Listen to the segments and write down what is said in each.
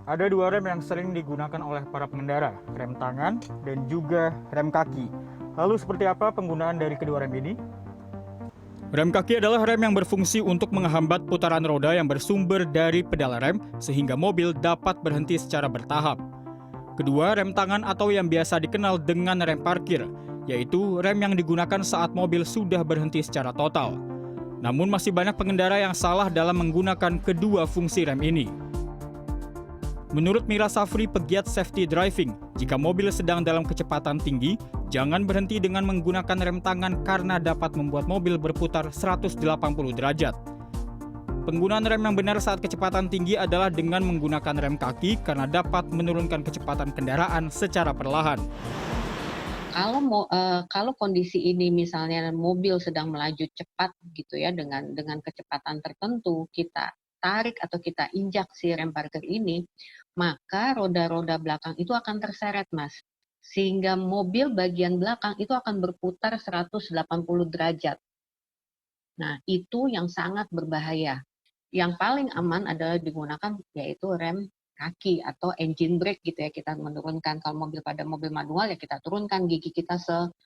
Ada dua rem yang sering digunakan oleh para pengendara, rem tangan dan juga rem kaki. Lalu seperti apa penggunaan dari kedua rem ini? Rem kaki adalah rem yang berfungsi untuk menghambat putaran roda yang bersumber dari pedal rem sehingga mobil dapat berhenti secara bertahap. Kedua, rem tangan atau yang biasa dikenal dengan rem parkir, yaitu rem yang digunakan saat mobil sudah berhenti secara total. Namun masih banyak pengendara yang salah dalam menggunakan kedua fungsi rem ini. Menurut Mira Safri, pegiat safety driving, jika mobil sedang dalam kecepatan tinggi, jangan berhenti dengan menggunakan rem tangan karena dapat membuat mobil berputar 180 derajat. Penggunaan rem yang benar saat kecepatan tinggi adalah dengan menggunakan rem kaki karena dapat menurunkan kecepatan kendaraan secara perlahan. Kalau kondisi ini misalnya mobil sedang melaju cepat gitu ya dengan kecepatan tertentu, kita tarik atau kita injak si rem parkir ini, maka roda-roda belakang itu akan terseret, Mas. Sehingga mobil bagian belakang itu akan berputar 180 derajat. Nah, itu yang sangat berbahaya. Yang paling aman adalah digunakan yaitu rem kaki atau engine brake gitu ya, kita menurunkan. Kalau pada mobil manual ya kita turunkan gigi kita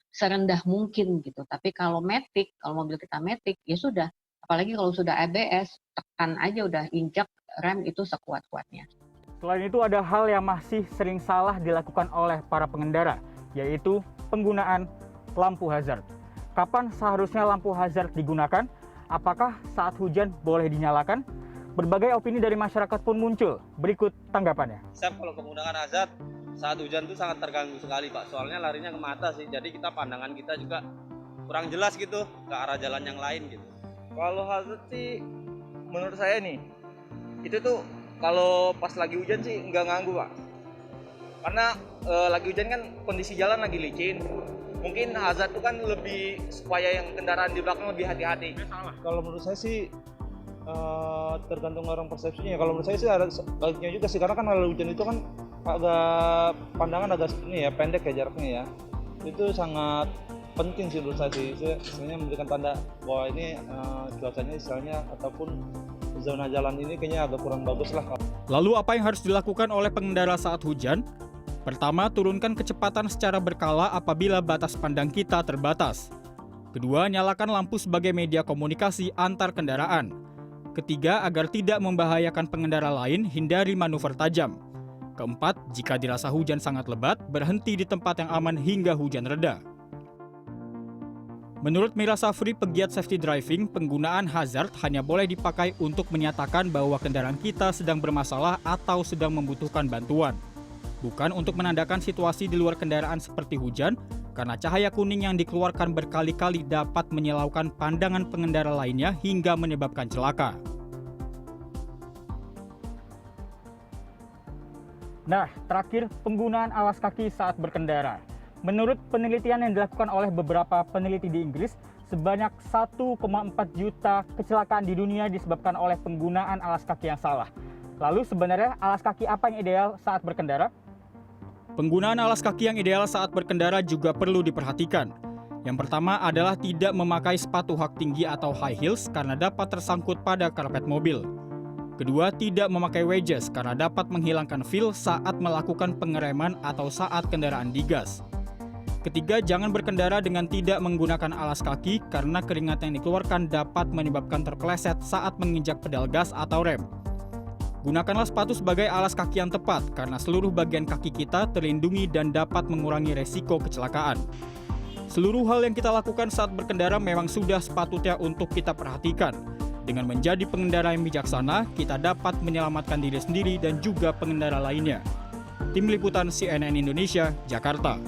serendah mungkin gitu. Tapi kalau mobil kita matic ya sudah, apalagi kalau sudah ABS, tekan aja udah injak rem itu sekuat-kuatnya. Selain itu ada hal yang masih sering salah dilakukan oleh para pengendara, yaitu penggunaan lampu hazard. Kapan seharusnya lampu hazard digunakan? Apakah saat hujan boleh dinyalakan? Berbagai opini dari masyarakat pun muncul. Berikut tanggapannya. Kalau penggunaan hazard saat hujan itu sangat terganggu sekali, Pak. Soalnya larinya ke mata sih. Jadi pandangan kita juga kurang jelas gitu ke arah jalan yang lain gitu. Kalau hazard sih menurut saya nih, itu tuh kalau pas lagi hujan sih nggak ganggu, Pak. Karena lagi hujan kan kondisi jalan lagi licin. Mungkin hazard itu kan lebih supaya yang kendaraan di belakang lebih hati-hati. Kalau menurut saya sih tergantung orang persepsinya. Kalau menurut saya sih ada baiknya juga sih, karena kan kalau hujan itu kan agak pandangan agak ini ya, pendek ya jaraknya ya. Itu sangat penting sih menurut saya sih. Istilahnya memberikan tanda bahwa ini cuacanya istilahnya ataupun zona jalan ini kayaknya agak kurang bagus lah. Lalu apa yang harus dilakukan oleh pengendara saat hujan? Pertama, turunkan kecepatan secara berkala apabila batas pandang kita terbatas. Kedua, nyalakan lampu sebagai media komunikasi antar kendaraan. Ketiga, agar tidak membahayakan pengendara lain, hindari manuver tajam. Keempat, jika dirasa hujan sangat lebat, berhenti di tempat yang aman hingga hujan reda. Menurut Mira Safri, pegiat safety driving, penggunaan hazard hanya boleh dipakai untuk menyatakan bahwa kendaraan kita sedang bermasalah atau sedang membutuhkan bantuan. Bukan untuk menandakan situasi di luar kendaraan seperti hujan, karena cahaya kuning yang dikeluarkan berkali-kali dapat menyilaukan pandangan pengendara lainnya hingga menyebabkan celaka. Nah, terakhir, penggunaan alas kaki saat berkendara. Menurut penelitian yang dilakukan oleh beberapa peneliti di Inggris, sebanyak 1,4 juta kecelakaan di dunia disebabkan oleh penggunaan alas kaki yang salah. Lalu sebenarnya alas kaki apa yang ideal saat berkendara? Penggunaan alas kaki yang ideal saat berkendara juga perlu diperhatikan. Yang pertama adalah tidak memakai sepatu hak tinggi atau high heels karena dapat tersangkut pada karpet mobil. Kedua, tidak memakai wedges karena dapat menghilangkan feel saat melakukan pengereman atau saat kendaraan digas. Ketiga, jangan berkendara dengan tidak menggunakan alas kaki karena keringat yang dikeluarkan dapat menyebabkan terpeleset saat menginjak pedal gas atau rem. Gunakanlah sepatu sebagai alas kaki yang tepat karena seluruh bagian kaki kita terlindungi dan dapat mengurangi resiko kecelakaan. Seluruh hal yang kita lakukan saat berkendara memang sudah sepatutnya untuk kita perhatikan. Dengan menjadi pengendara yang bijaksana, kita dapat menyelamatkan diri sendiri dan juga pengendara lainnya. Tim Liputan CNN Indonesia, Jakarta.